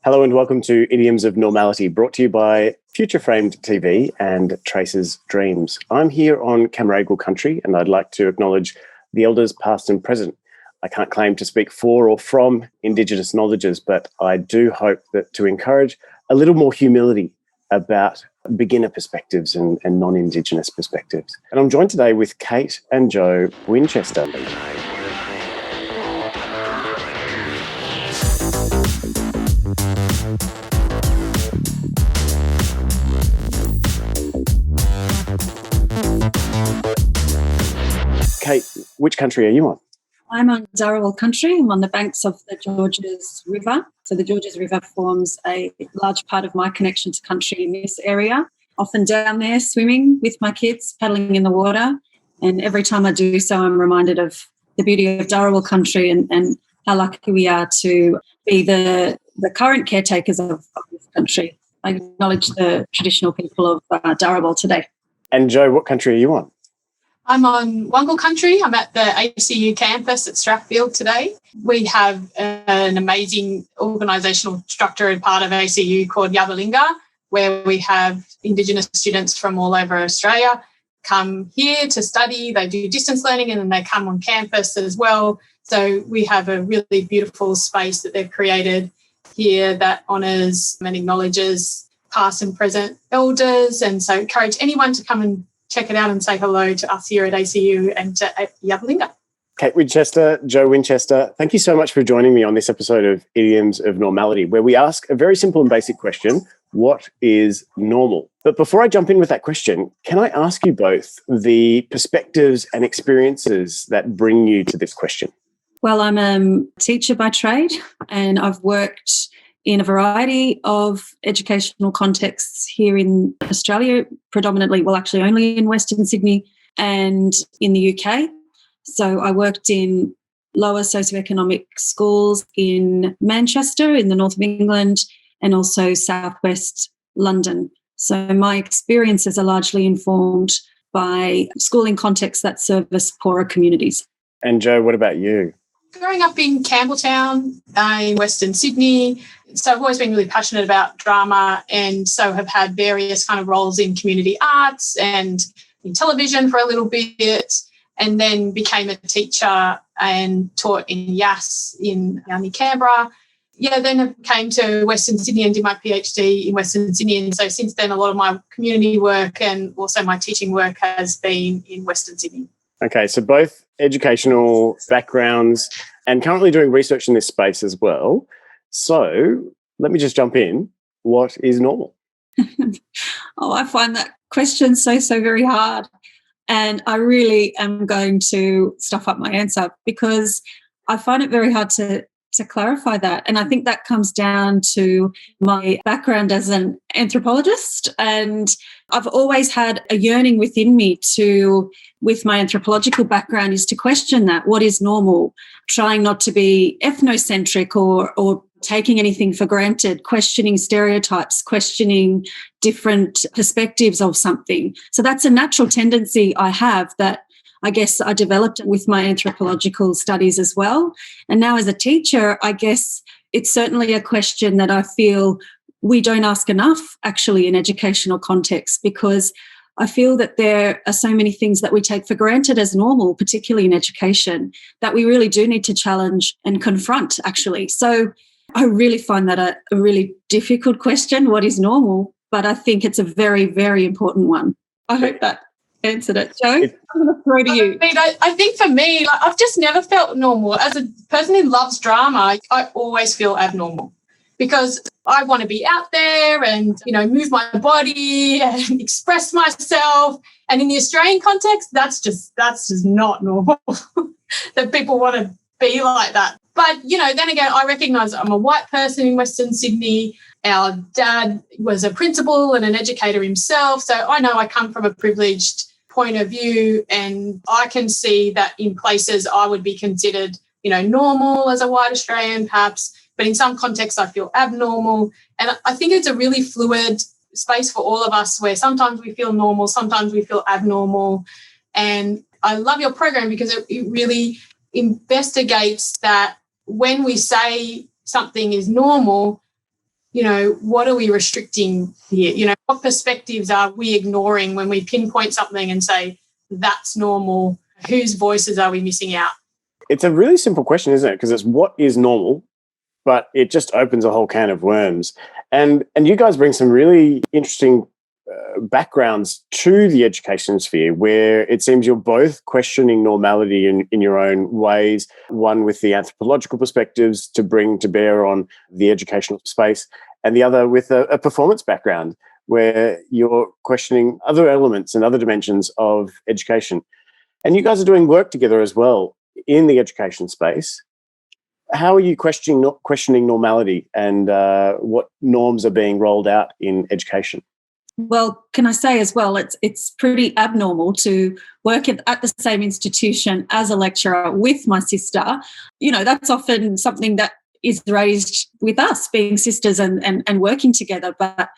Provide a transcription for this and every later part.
Hello and welcome to Idioms of Normality, brought to you by Future Framed TV and Traces.Dreams. I'm here on Camaragal country and I'd like to acknowledge the elders past and present. I can't claim to speak for or from Indigenous knowledges, but I do hope that to encourage a little more humility about beginner perspectives and non-Indigenous perspectives. And I'm joined today with Kate and Jo Winchester. Kate, which country are you on? I'm on Dharawal country. I'm on the banks of the Georges River. So the Georges River forms a large part of my connection to country in this area. Often down there swimming with my kids, paddling in the water. And every time I do so, I'm reminded of the beauty of Dharawal country and how lucky we are to be the current caretakers of this country. I acknowledge the traditional people of Dharawal today. And Jo, what country are you on? I'm on Wongal country. I'm at the ACU campus at Strathfield today. We have an amazing organisational structure and part of ACU called Yabalinga, where we have Indigenous students from all over Australia come here to study. They do distance learning and then they come on campus as well. So we have a really beautiful space that they've created here that honours and acknowledges past and present elders. And so encourage anyone to come and check it out and say hello to us here at ACU and to Yabalinga. Kate Winchester, Jo Winchester, thank you so much for joining me on this episode of Idioms of Normality, where we ask a very simple and basic question: what is normal? But before I jump in with that question, can I ask you both the perspectives and experiences that bring you to this question? Well, I'm a teacher by trade and I've worked in a variety of educational contexts here in Australia, predominantly, well, actually only in Western Sydney and in the UK. So I worked in lower socioeconomic schools in Manchester, in the north of England, and also southwest London. So my experiences are largely informed by schooling contexts that service poorer communities. And Jo, what about you? Growing up in Campbelltown in Western Sydney, so I've always been really passionate about drama and so have had various kind of roles in community arts and in television for a little bit, and then became a teacher and taught in YAS in Canberra. Then I came to Western Sydney and did my PhD in Western Sydney, and so since then a lot of my community work and also my teaching work has been in Western Sydney. Okay, so both educational backgrounds and currently doing research in this space as well. So let me just jump in. What is normal? I find that question so very hard. And I really am going to stuff up my answer because I find it very hard to clarify that. And I think that comes down to my background as an anthropologist. And I've always had a yearning within me with my anthropological background, is to question that. What is normal? Trying not to be ethnocentric or taking anything for granted, questioning stereotypes, questioning different perspectives of something. So that's a natural tendency I have that I guess I developed with my anthropological studies as well. And now as a teacher, I guess it's certainly a question that I feel we don't ask enough actually in educational contexts, because I feel that there are so many things that we take for granted as normal, particularly in education, that we really do need to challenge and confront actually. So I really find that a really difficult question, what is normal? But I think it's a very, very important one. I hope that answered it. Jo, I'm going to throw to you. I think for me, I've just never felt normal. As a person who loves drama, I always feel abnormal because I want to be out there and, move my body and express myself. And in the Australian context, that's just not normal that people want to be like that. But, then again, I recognise I'm a white person in Western Sydney. Our dad was a principal and an educator himself. So I know I come from a privileged point of view, and I can see that in places I would be considered, normal as a white Australian perhaps, but in some contexts I feel abnormal. And I think it's a really fluid space for all of us where sometimes we feel normal, sometimes we feel abnormal. And I love your program because it really investigates that when we say something is normal, what are we restricting here? What perspectives are we ignoring when we pinpoint something and say, that's normal? Whose voices are we missing out? It's a really simple question, isn't it? Because it's what is normal, but it just opens a whole can of worms. And you guys bring some really interesting backgrounds to the education sphere, where it seems you're both questioning normality in your own ways, one with the anthropological perspectives to bring to bear on the educational space, and the other with a performance background, where you're questioning other elements and other dimensions of education. And you guys are doing work together as well in the education space. How are you questioning normality and what norms are being rolled out in education? Well, can I say as well, it's pretty abnormal to work at the same institution as a lecturer with my sister. That's often something that is raised with us being sisters and working together. But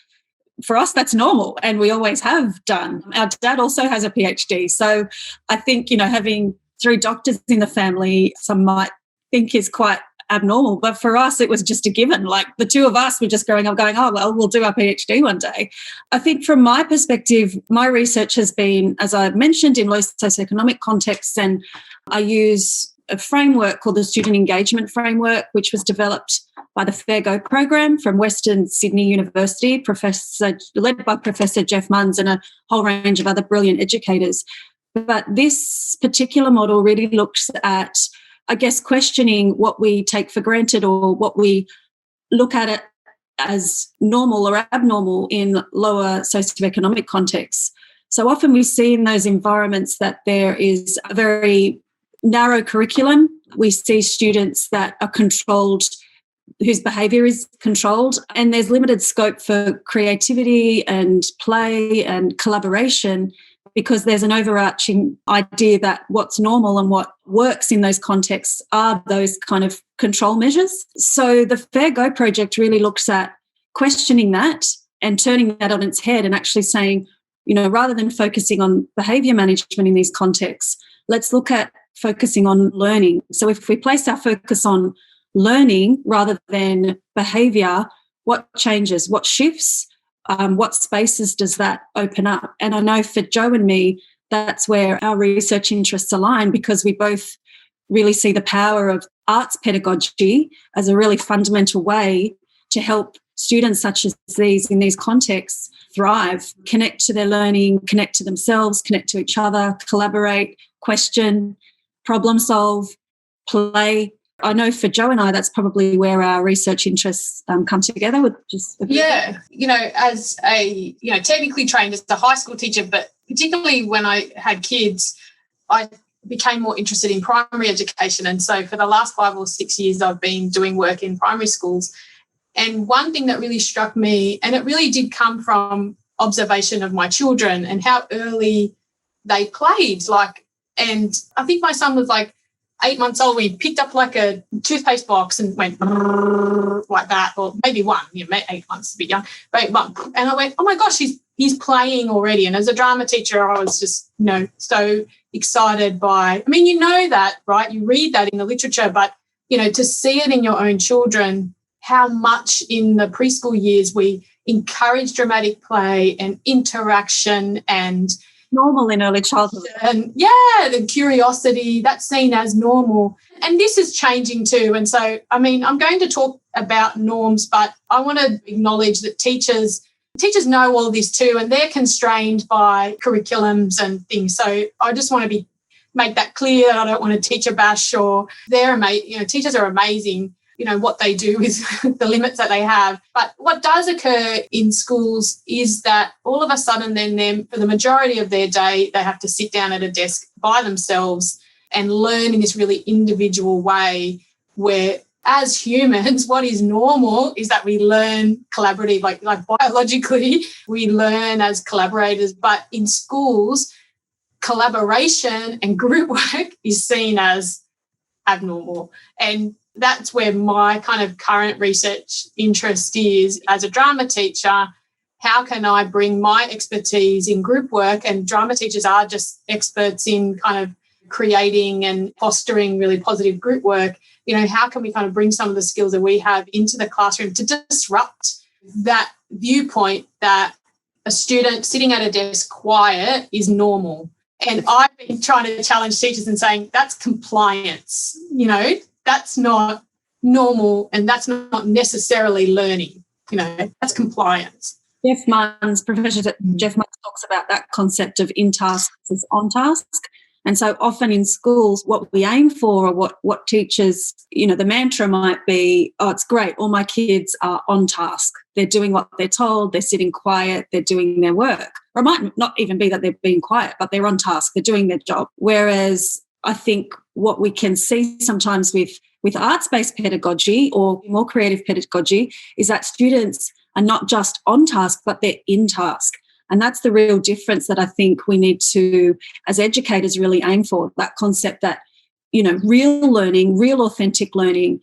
for us, that's normal, and we always have done. Our dad also has a PhD. So I think, having 3 doctors in the family, some might think is quite abnormal, but for us it was just a given. Like, the 2 of us were just growing up going, oh well, we'll do our PhD one day. I think from my perspective, my research has been, as I mentioned, in low socioeconomic contexts, and I use a framework called the Student Engagement Framework, which was developed by the Fair Go program from Western Sydney University, led by Professor Jeff Munns and a whole range of other brilliant educators. But this particular model really looks at, I guess, questioning what we take for granted or what we look at it as normal or abnormal in lower socioeconomic contexts. So often we see in those environments that there is a very narrow curriculum. We see students that are controlled, whose behaviour is controlled, and there's limited scope for creativity and play and collaboration, because there's an overarching idea that what's normal and what works in those contexts are those kind of control measures. So the Fair Go project really looks at questioning that and turning that on its head and actually saying, rather than focusing on behaviour management in these contexts, let's look at focusing on learning. So if we place our focus on learning rather than behaviour, what changes, what shifts? What spaces does that open up? And I know for Jo and me, that's where our research interests align, because we both really see the power of arts pedagogy as a really fundamental way to help students such as these in these contexts thrive, connect to their learning, connect to themselves, connect to each other, collaborate, question, problem solve, play. I know for Jo and I, that's probably where our research interests come together. As a technically trained as a high school teacher, but particularly when I had kids, I became more interested in primary education. And so for the last 5 or 6 years, I've been doing work in primary schools. And one thing that really struck me, and it really did come from observation of my children and how early they played. And I think my son was 8 months old. We picked up a toothpaste box and went like that, or maybe 1, 8 months is a bit young, but 1. And I went, oh my gosh, he's playing already. And as a drama teacher, I was just, so excited by, that, right? You read that in the literature, but, to see it in your own children, how much in the preschool years we encourage dramatic play and interaction and normal in early childhood. And the curiosity, that's seen as normal. And this is changing too. And so, I'm going to talk about norms, but I want to acknowledge that teachers know all this too, and they're constrained by curriculums and things. So I just want to make that clear. I don't want to teacher bash, or they're amazing. Teachers are amazing. What they do is the limits that they have. But what does occur in schools is that all of a sudden then for the majority of their day, they have to sit down at a desk by themselves and learn in this really individual way, where as humans, what is normal is that we learn collaborative, like biologically, we learn as collaborators. But in schools, collaboration and group work is seen as abnormal. And that's where my kind of current research interest is. As a drama teacher, how can I bring my expertise in group work? And drama teachers are just experts in kind of creating and fostering really positive group work. How can we kind of bring some of the skills that we have into the classroom to disrupt that viewpoint that a student sitting at a desk quiet is normal. And I've been trying to challenge teachers and saying that's compliance, that's not normal and that's not necessarily learning, that's compliance. Professor Jeff Munns talks about that concept of in task versus on task. And so often in schools, what we aim for, or what teachers, the mantra might be, oh, it's great, all my kids are on task. They're doing what they're told, they're sitting quiet, they're doing their work. Or it might not even be that they're being quiet, but they're on task, they're doing their job. Whereas I think what we can see sometimes with arts-based pedagogy or more creative pedagogy is that students are not just on task, but they're in task. And that's the real difference that I think we need to, as educators, really aim for, that concept that, real learning, real authentic learning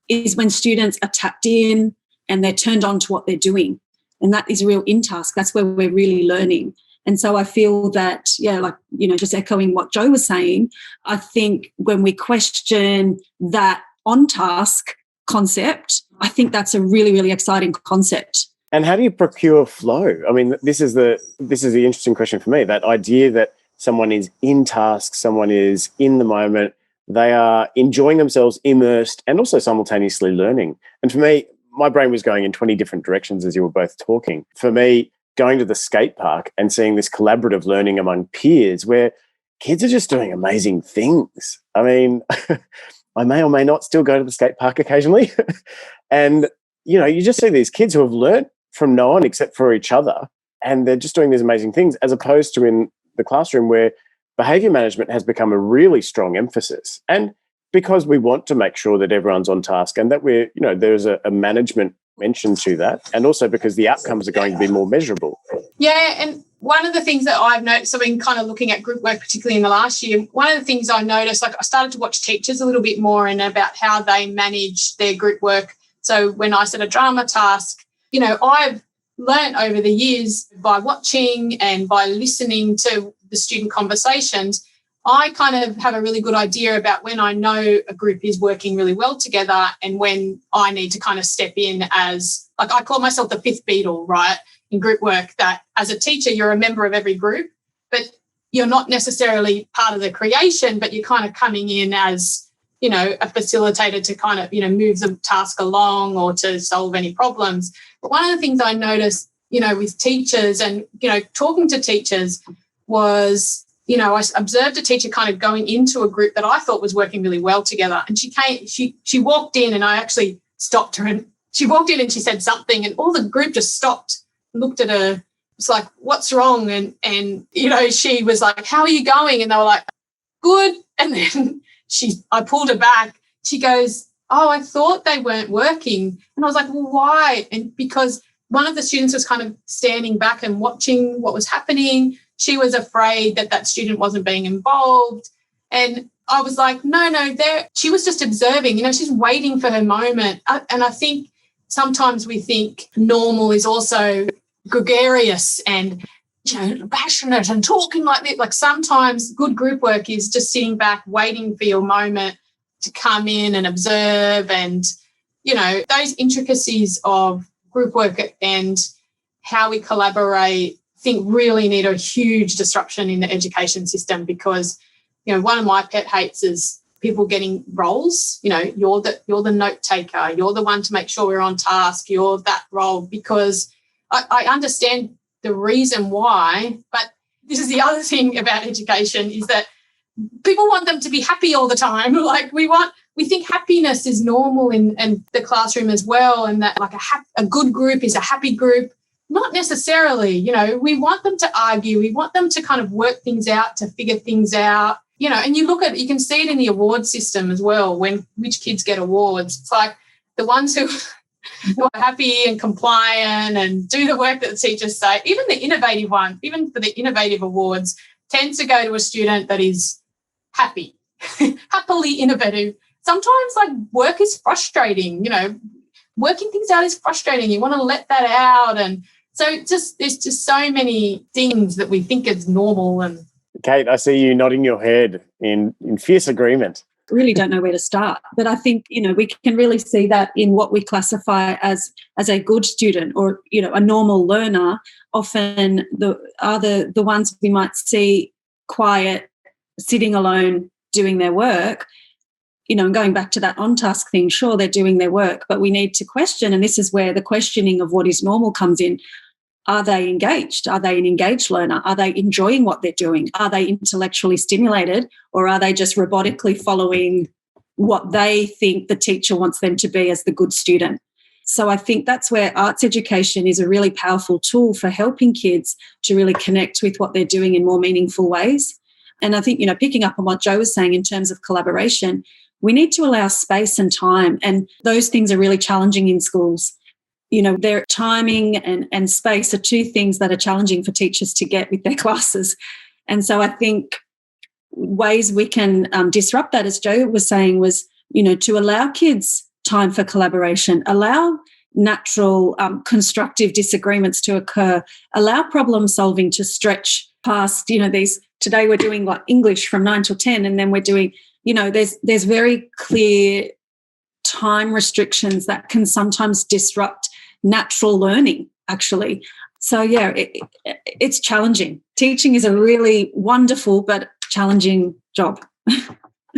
is when students are tapped in and they're turned on to what they're doing. And that is real in task. That's where we're really learning. And so I feel that, just echoing what Jo was saying, I think when we question that on task concept, I think that's a really, really exciting concept. And how do you procure flow? I mean, this is the interesting question for me, that idea that someone is in task, someone is in the moment, they are enjoying themselves, immersed, and also simultaneously learning. And for me, my brain was going in 20 different directions as you were both talking. For me, going to the skate park and seeing this collaborative learning among peers where kids are just doing amazing things. I mean, I may or may not still go to the skate park occasionally. And, you just see these kids who have learnt from no one except for each other, and they're just doing these amazing things, as opposed to in the classroom where behaviour management has become a really strong emphasis. And because we want to make sure that everyone's on task and that there's a management mention to that, and also because the outcomes are going to be more measurable. Yeah, and one of the things that I've noticed, I've been kind of looking at group work, particularly in the last year, one of the things I noticed, I started to watch teachers a little bit more and about how they manage their group work. So when I set a drama task, I've learned over the years by watching and by listening to the student conversations, I kind of have a really good idea about when I know a group is working really well together and when I need to kind of step in as, I call myself the fifth beetle, right, in group work, that as a teacher, you're a member of every group, but you're not necessarily part of the creation, but you're kind of coming in as, a facilitator to kind of, move the task along or to solve any problems. But one of the things I noticed, with teachers and, talking to teachers was, I observed a teacher kind of going into a group that I thought was working really well together. And she walked in and I actually stopped her, and she walked in and she said something and all the group just stopped, looked at her. It's like, what's wrong? And she was like, how are you going? And they were like, good. And then I pulled her back. She goes, oh, I thought they weren't working. And I was like, well, why? And because one of the students was kind of standing back and watching what was happening. She was afraid that student wasn't being involved. And I was like, no, she was just observing, she's waiting for her moment. And I think sometimes we think normal is also gregarious and, passionate and talking like this. Like sometimes good group work is just sitting back, waiting for your moment to come in and observe. And, those intricacies of group work and how we collaborate, I think really need a huge disruption in the education system because, one of my pet hates is people getting roles. You're the note taker. You're the one to make sure we're on task. You're that role, because I understand the reason why, but this is the other thing about education is that people want them to be happy all the time. Like we think happiness is normal in the classroom as well, and that like a good group is a happy group. Not necessarily, we want them to argue. We want them to kind of work things out, to figure things out, and you can see it in the award system as well, which kids get awards. It's like the ones who are happy and compliant and do the work that the teachers say, even the innovative one, even for the innovative awards, tends to go to a student that is happy, happily innovative. Sometimes like work is frustrating, working things out is frustrating. You want to let that out. And so there's just so many things that we think is normal. And Kate, I see you nodding your head in fierce agreement. really don't know where to start. But I think, we can really see that in what we classify as a good student or, a normal learner, often the ones we might see quiet, sitting alone, doing their work, and going back to that on-task thing, sure, they're doing their work, but we need to question, and this is where the questioning of what is normal comes in. Are they engaged? Are they an engaged learner? Are they enjoying what they're doing? Are they intellectually stimulated, or are they just robotically following what they think the teacher wants them to be as the good student? So I think that's where arts education is a really powerful tool for helping kids to really connect with what they're doing in more meaningful ways. And I think, picking up on what Jo was saying in terms of collaboration, we need to allow space and time, and those things are really challenging in schools. Their timing and space are two things that are challenging for teachers to get with their classes. And so I think ways we can disrupt that, as Jo was saying, was, to allow kids time for collaboration, allow natural constructive disagreements to occur, allow problem solving to stretch past, these, today we're doing like English from 9 till 10, and then we're doing, there's very clear time restrictions that can sometimes disrupt natural learning, actually. So, yeah, it's challenging. Teaching is a really wonderful but challenging job.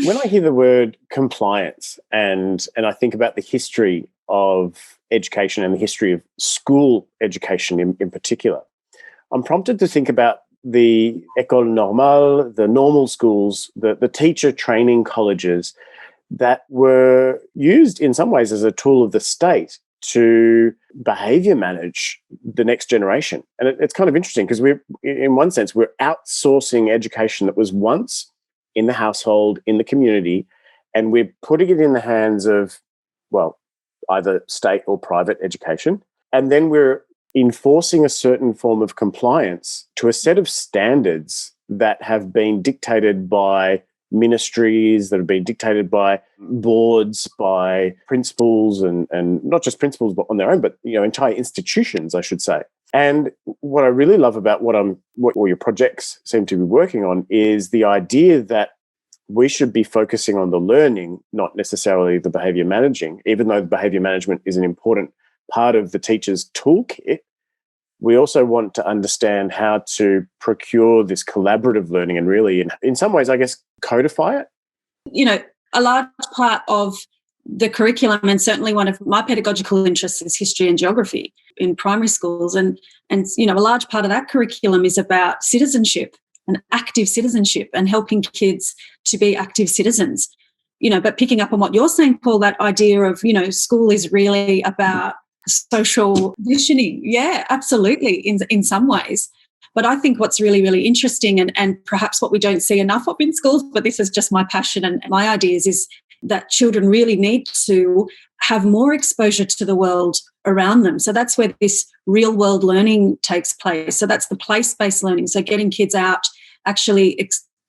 When I hear the word compliance and I think about the history of education and the history of school education in particular, I'm prompted to think about the école normale, the normal schools, the teacher training colleges that were used in some ways as a tool of the state to behaviour manage the next generation. And it's kind of interesting because in one sense, we're outsourcing education that was once in the household, in the community, and we're putting it in the hands of, well, either state or private education. And then we're enforcing a certain form of compliance to a set of standards that have been dictated by ministries, that have been dictated by boards, by principals, and not just principals but on their own, but entire institutions, I should say. And what I really love about what all your projects seem to be working on is the idea that we should be focusing on the learning, not necessarily the behaviour managing, even though the behaviour management is an important part of the teacher's toolkit. We also want to understand how to procure this collaborative learning and really, in some ways, I guess, codify it. A large part of the curriculum, and certainly one of my pedagogical interests, is history and geography in primary schools. And a large part of that curriculum is about citizenship and active citizenship and helping kids to be active citizens. But picking up on what you're saying, Paul, that idea of, school is really about social conditioning. Yeah, absolutely, in some ways. But I think what's really, really interesting and perhaps what we don't see enough of in schools, but this is just my passion and my ideas, is that children really need to have more exposure to the world around them. So that's where this real world learning takes place. So that's the place-based learning. So getting kids out, actually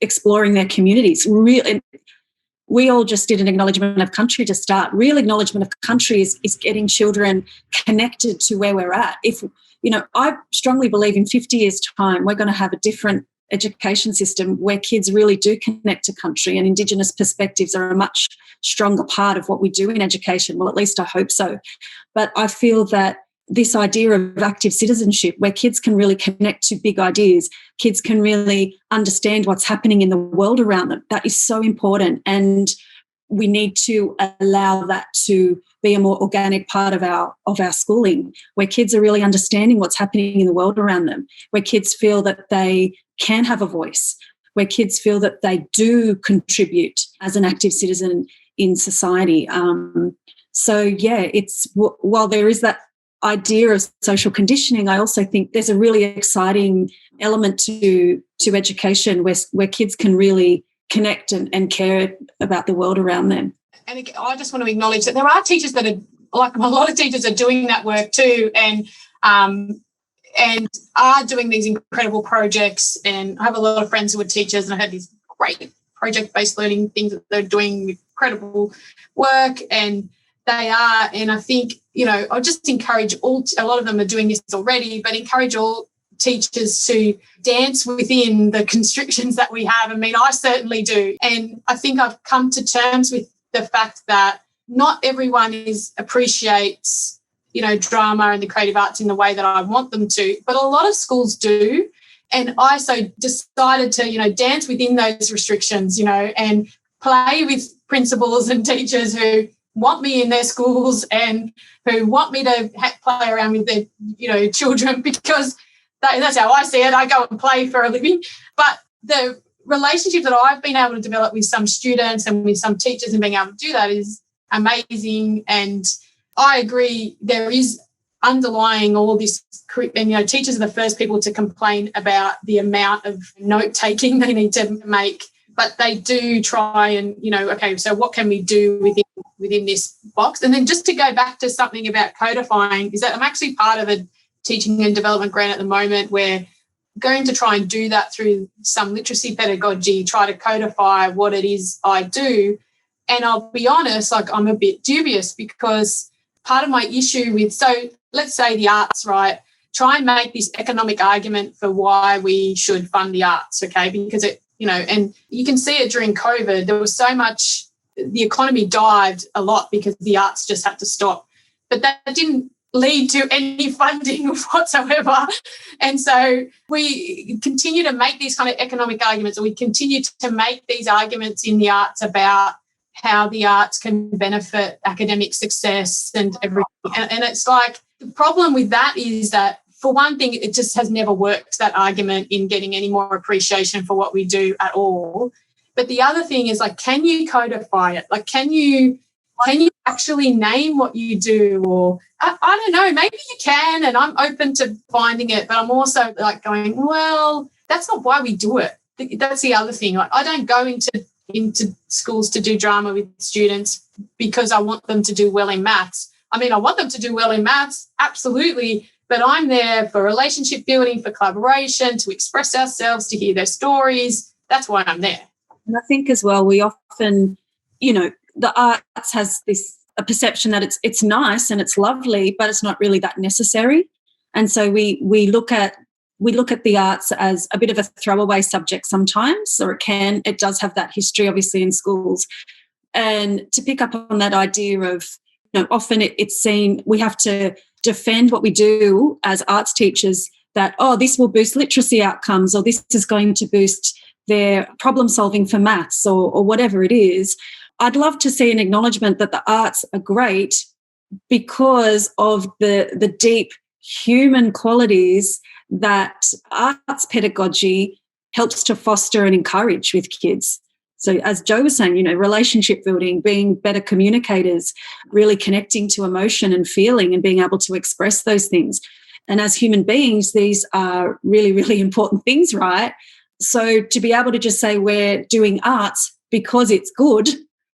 exploring their communities. We all just did an acknowledgement of country to start. Real acknowledgement of country is getting children connected to where we're at. I strongly believe in 50 years' time, we're going to have a different education system where kids really do connect to country, and Indigenous perspectives are a much stronger part of what we do in education. Well, at least I hope so. But I feel that this idea of active citizenship, where kids can really connect to big ideas, kids can really understand what's happening in the world around them, that is so important. And we need to allow that to be a more organic part of our schooling, where kids are really understanding what's happening in the world around them, where kids feel that they can have a voice, where kids feel that they do contribute as an active citizen in society. While there is that idea of social conditioning, I also think there's a really exciting element to education where kids can really connect and care about the world around them. And I just want to acknowledge that there are teachers that are, like a lot of teachers, are doing that work too, and are doing these incredible projects. And I have a lot of friends who are teachers, and I had these great project-based learning things that they're doing, incredible work, and they are. And I think, I'll just encourage a lot of them are doing this already, but encourage all teachers to dance within the constrictions that we have. I mean, I certainly do. And I think I've come to terms with the fact that not everyone appreciates, drama and the creative arts in the way that I want them to, but a lot of schools do. And I so decided to, dance within those restrictions, and play with principals and teachers who want me in their schools and who want me to play around with their, children, because that's how I see it. I go and play for a living. But the relationship that I've been able to develop with some students and with some teachers and being able to do that is amazing. And I agree, there is underlying all this, and teachers are the first people to complain about the amount of note taking they need to make, but they do try and okay, so what can we do within this box? And then just to go back to something about codifying, is that I'm actually part of a teaching and development grant at the moment where going to try and do that through some literacy pedagogy, try to codify what it is I do. And I'll be honest, I'm a bit dubious, because part of my issue with, so let's say the arts, right, try and make this economic argument for why we should fund the arts, okay, because it, and you can see it during COVID, there was so much, the economy dived a lot because the arts just had to stop. But that didn't lead to any funding whatsoever. And so we continue to make these kind of economic arguments, or we continue to make these arguments in the arts about how the arts can benefit academic success and everything. And it's like, the problem with that is that, for one thing, it just has never worked, that argument, in getting any more appreciation for what we do at all. But the other thing is, can you codify it? Can you actually name what you do? Or I don't know, maybe you can, and I'm open to finding it, but I'm also going, well, that's not why we do it. That's the other thing. I don't go into schools to do drama with students because I want them to do well in maths. I mean, I want them to do well in maths, absolutely, but I'm there for relationship building, for collaboration, to express ourselves, to hear their stories. That's why I'm there. And I think as well, we often, the arts has a perception that it's nice and it's lovely, but it's not really that necessary. And so we look at the arts as a bit of a throwaway subject sometimes, or it does have that history, obviously, in schools. And to pick up on that idea of, often it's seen, we have to defend what we do as arts teachers, that, this will boost literacy outcomes, or this is going to boost their problem solving for maths, or whatever it is. I'd love to see an acknowledgement that the arts are great because of the deep human qualities that arts pedagogy helps to foster and encourage with kids. So as Joe was saying, relationship building, being better communicators, really connecting to emotion and feeling and being able to express those things. And as human beings, these are really, really important things, right? So to be able to just say we're doing arts because it's good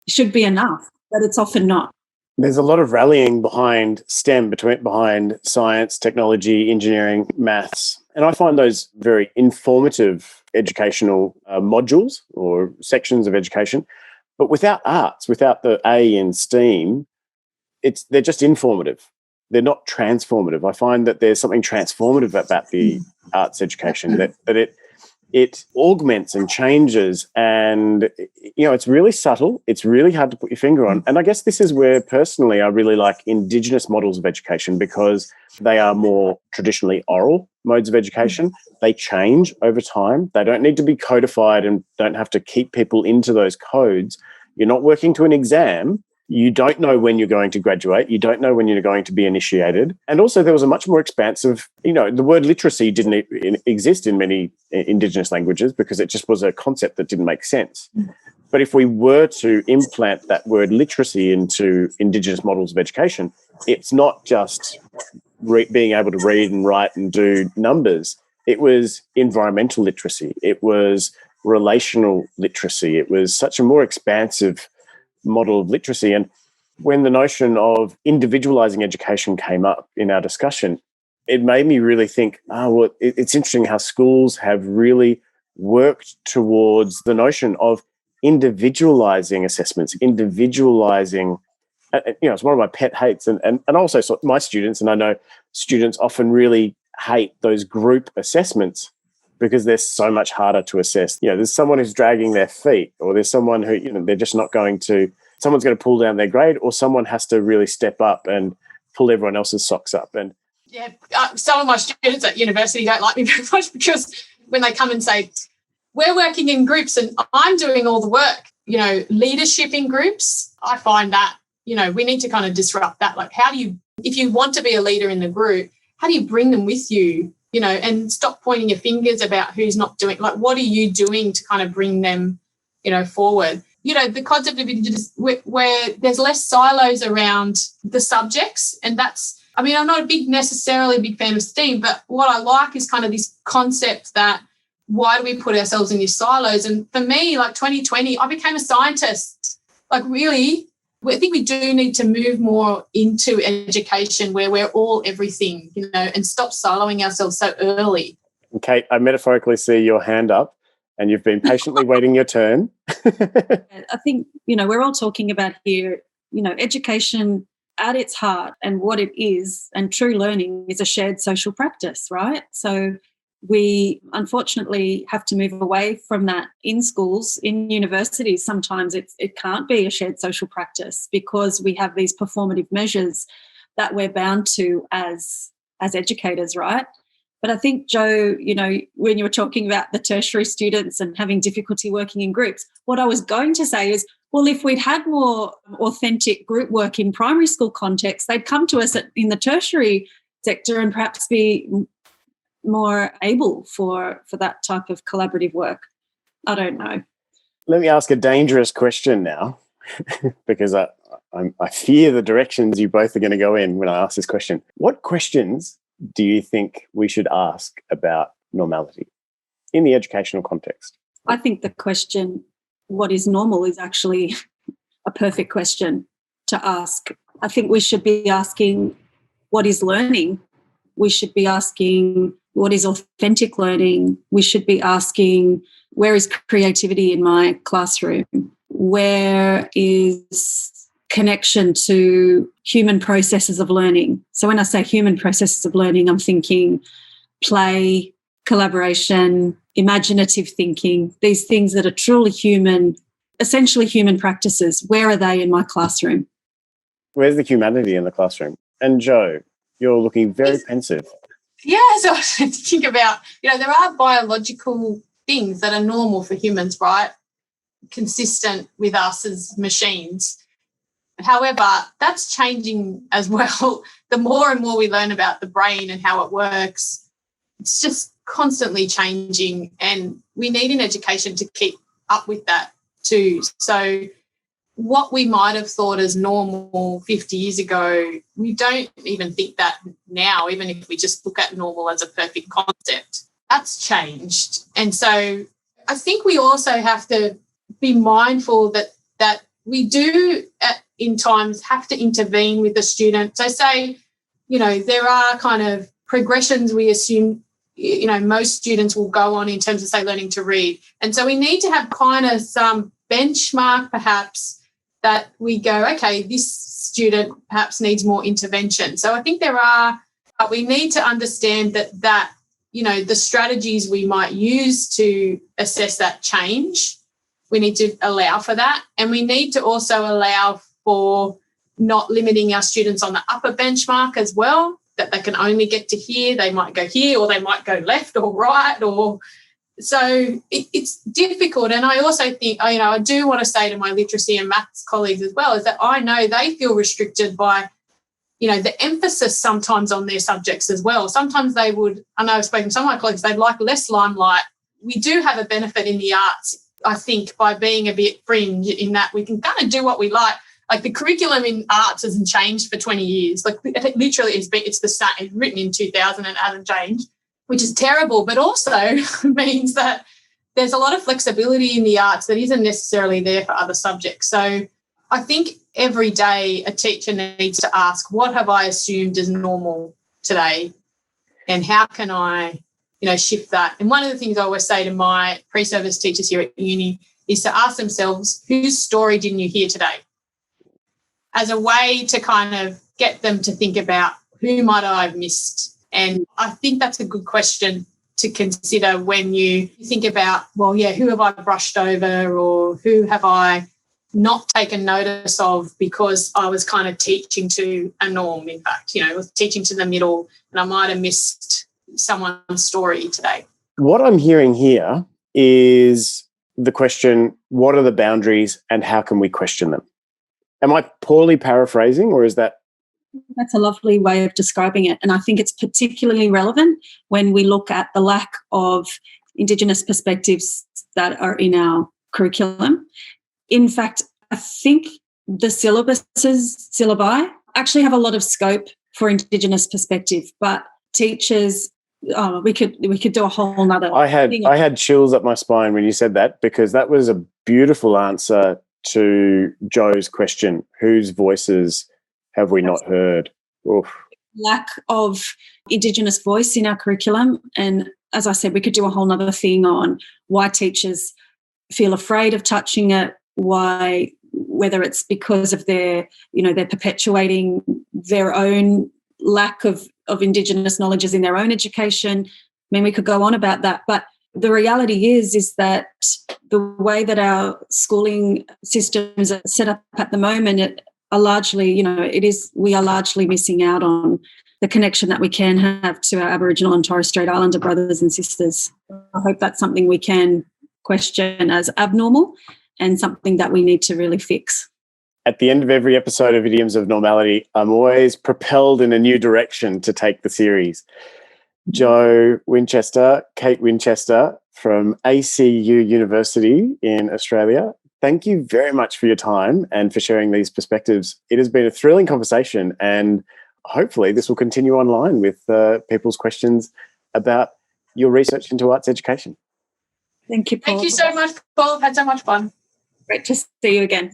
should be enough, but it's often not. There's a lot of rallying behind STEM, behind science, technology, engineering, maths. And I find those very informative educational modules or sections of education. But without arts, without the A in STEAM, they're just informative. They're not transformative. I find that there's something transformative about the arts education, that it augments and changes, and it's really subtle. It's really hard to put your finger on. And I guess this is where personally I really like Indigenous models of education, because they are more traditionally oral modes of education. They change over time. They don't need to be codified and don't have to keep people into those codes. You're not working to an exam. You don't know when you're going to graduate. You don't know when you're going to be initiated. And also there was a much more expansive, the word literacy didn't exist in many Indigenous languages because it just was a concept that didn't make sense. But if we were to implant that word literacy into Indigenous models of education, it's not just being able to read and write and do numbers. It was environmental literacy. It was relational literacy. It was such a more expansive model of literacy. And when the notion of individualizing education came up in our discussion, it made me really think, it's interesting how schools have really worked towards the notion of individualizing assessments, individualizing, it's one of my pet hates. And also my students, and I know students often really hate those group assessments because they're so much harder to assess. There's someone who's dragging their feet, or there's someone who, they're just not going to, someone's going to pull down their grade, or someone has to really step up and pull everyone else's socks up. And yeah, some of my students at university don't like me very much because when they come and say, we're working in groups and I'm doing all the work, leadership in groups, I find that, we need to kind of disrupt that. Like, how do you, if you want to be a leader in the group, how do you bring them with you, and stop pointing your fingers about who's not doing, like, what are you doing to kind of bring them, forward? The concept of Indigenous, where there's less silos around the subjects, and that's, I'm not necessarily a big fan of STEAM, but what I like is kind of this concept that why do we put ourselves in these silos? And for me, like 2020, I became a scientist. Like, really, I think we do need to move more into education where we're all everything, and stop siloing ourselves so early. Kate, I metaphorically see your hand up and you've been patiently waiting your turn. I think, we're all talking about here, education at its heart and what it is, and true learning is a shared social practice, right? So we unfortunately have to move away from that in schools, in universities. Sometimes it can't be a shared social practice because we have these performative measures that we're bound to as educators, right? But I think, Jo, when you were talking about the tertiary students and having difficulty working in groups, what I was going to say is, well, if we'd had more authentic group work in primary school context, they'd come to us in the tertiary sector and perhaps be more able for that type of collaborative work. I don't know. Let me ask a dangerous question now, because I fear the directions you both are going to go in when I ask this question. What questions do you think we should ask about normality in the educational context? I think the question, what is normal, is actually a perfect question to ask. I think we should be asking, what is learning? We should be asking, what is authentic learning? We should be asking, where is creativity in my classroom? Where is connection to human processes of learning? So when I say human processes of learning, I'm thinking play, collaboration, imaginative thinking, these things that are truly human, essentially human practices. Where are they in my classroom? Where's the humanity in the classroom? And Jo, you're looking very pensive. Yeah, so I think about, there are biological things that are normal for humans, right? Consistent with us as machines. However, that's changing as well. The more and more we learn about the brain and how it works, it's just constantly changing, and we need an education to keep up with that too. So what we might have thought as normal 50 years ago, we don't even think that now, even if we just look at normal as a perfect concept. That's changed. And so I think we also have to be mindful that we do in times have to intervene with the student. So say, there are kind of progressions we assume, most students will go on in terms of, say, learning to read. And so we need to have kind of some benchmark perhaps that we go, okay, this student perhaps needs more intervention. So I think we need to understand that the strategies we might use to assess that change, we need to allow for that. And we need to also allow for not limiting our students on the upper benchmark as well, that they can only get to here, they might go here, or they might go left or right, or so it's difficult. And I also think, I do want to say to my literacy and maths colleagues as well, is that I know they feel restricted by, the emphasis sometimes on their subjects as well. Sometimes they would, I know I've spoken to some of my colleagues, they'd like less limelight. We do have a benefit in the arts, I think, by being a bit fringe, in that we can kind of do what we like. Like, the curriculum in arts hasn't changed for 20 years. Like, it literally it's the same. It's written in 2000 and it hasn't changed, which is terrible, but also means that there's a lot of flexibility in the arts that isn't necessarily there for other subjects. So I think every day a teacher needs to ask, what have I assumed is normal today, and how can I, shift that? And one of the things I always say to my pre-service teachers here at uni is to ask themselves, whose story didn't you hear today? As a way to kind of get them to think about, who might I have missed And I think that's a good question to consider when you think about, well, yeah, who have I brushed over or who have I not taken notice of because I was kind of teaching to a norm, in fact, was teaching to the middle and I might have missed someone's story today. What I'm hearing here is the question, what are the boundaries and how can we question them? Am I poorly paraphrasing or is that? That's a lovely way of describing it. And I think it's particularly relevant when we look at the lack of Indigenous perspectives that are in our curriculum. In fact, I think the syllabi actually have a lot of scope for Indigenous perspective, but teachers, we could do a whole nother I had chills up my spine when you said that, because that was a beautiful answer to Joe's question, whose voices have we not heard? Oof. Lack of Indigenous voice in our curriculum. And as I said, we could do a whole nother thing on why teachers feel afraid of touching it, why, whether it's because of they're perpetuating their own lack of Indigenous knowledges in their own education. I mean, we could go on about that. But the reality is that the way that our schooling systems are set up at the moment are largely, we are largely missing out on the connection that we can have to our Aboriginal and Torres Strait Islander brothers and sisters. I hope that's something we can question as abnormal and something that we need to really fix. At the end of every episode of Idioms of Normality, I'm always propelled in a new direction to take the series. Joe Winchester, Kate Winchester from ACU University in Australia, thank you very much for your time and for sharing these perspectives. It has been a thrilling conversation, and hopefully this will continue online with people's questions about your research into arts education. Thank you, Paul. Thank you so much, Paul. I've had so much fun. Great to see you again.